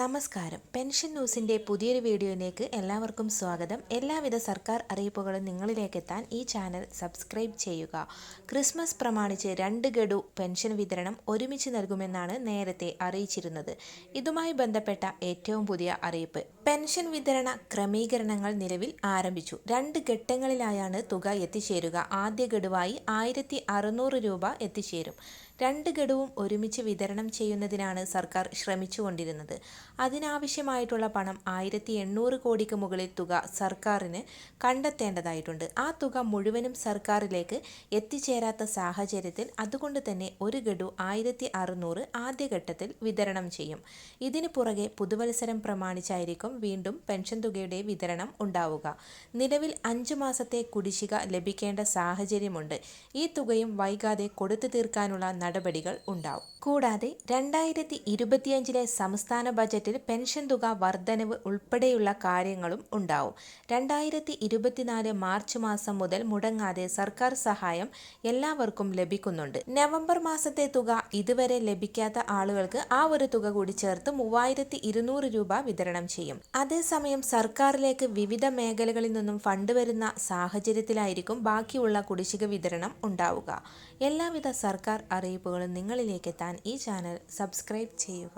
നമസ്കാരം. പെൻഷൻ ന്യൂസിൻ്റെ പുതിയൊരു വീഡിയോയിലേക്ക് എല്ലാവർക്കും സ്വാഗതം. എല്ലാവിധ സർക്കാർ അറിയിപ്പുകളും നിങ്ങളിലേക്ക് എത്താൻ ഈ ചാനൽ സബ്സ്ക്രൈബ് ചെയ്യുക. ക്രിസ്മസ് പ്രമാണിച്ച് 2 ഗഡു പെൻഷൻ വിതരണം ഒരുമിച്ച് നൽകുമെന്നാണ് നേരത്തെ അറിയിച്ചിരുന്നത്. ഇതുമായി ബന്ധപ്പെട്ട ഏറ്റവും പുതിയ അറിയിപ്പ്. പെൻഷൻ വിതരണ ക്രമീകരണങ്ങൾ നിലവിൽ ആരംഭിച്ചു. 2 ഘട്ടങ്ങളിലായാണ് തുക എത്തിച്ചേരുക. ആദ്യ ഗഡുവായി 1600 രൂപ എത്തിച്ചേരും. 2 ഗഡുവും ഒരുമിച്ച് വിതരണം ചെയ്യുന്നതിനാണ് സർക്കാർ ശ്രമിച്ചുകൊണ്ടിരുന്നത്. അതിനാവശ്യമായിട്ടുള്ള പണം 1800 കോടിക്ക് മുകളിൽ തുക സർക്കാരിന് കണ്ടെത്തേണ്ടതായിട്ടുണ്ട്. ആ തുക മുഴുവനും സർക്കാരിലേക്ക് എത്തിച്ചേരാത്ത സാഹചര്യത്തിൽ അതുകൊണ്ട് തന്നെ 1 ഗഡു 1600 ആദ്യഘട്ടത്തിൽ വിതരണം ചെയ്യും. ഇതിന് പുറകെ പുതുവത്സരം പ്രമാണിച്ചായിരിക്കും വീണ്ടും പെൻഷൻ തുകയുടെ വിതരണം ഉണ്ടാവുക. നിലവിൽ 5 മാസത്തെ കുടിശ്ശിക ലഭിക്കേണ്ട സാഹചര്യമുണ്ട്. ഈ തുകയും വൈകാതെ കൊടുത്തു തീർക്കാനുള്ള നടപടികൾ ഉണ്ടാവും. കൂടാതെ 2025 സംസ്ഥാന ബജറ്റിൽ പെൻഷൻ തുക വർധനവ് ഉൾപ്പെടെയുള്ള കാര്യങ്ങളും ഉണ്ടാവും. 2024 മാർച്ച് മാസം മുതൽ മുടങ്ങാതെ സർക്കാർ സഹായം എല്ലാവർക്കും ലഭിക്കുന്നുണ്ട്. നവംബർ മാസത്തെ തുക ഇതുവരെ ലഭിക്കാത്ത ആളുകൾക്ക് ആ ഒരു തുക കൂടി ചേർത്ത് 3200 രൂപ വിതരണം ചെയ്യും. അതേസമയം സർക്കാരിലേക്ക് വിവിധ മേഖലകളിൽ നിന്നും ഫണ്ട് വരുന്ന സാഹചര്യത്തിലായിരിക്കും ബാക്കിയുള്ള കുടിശ്ശിക വിതരണം ഉണ്ടാവുക. എല്ലാവിധ സർക്കാർ അറിയിപ്പുകളും നിങ്ങളിലേക്ക് എത്താൻ ഈ ചാനൽ സബ്സ്ക്രൈബ് ചെയ്യുക.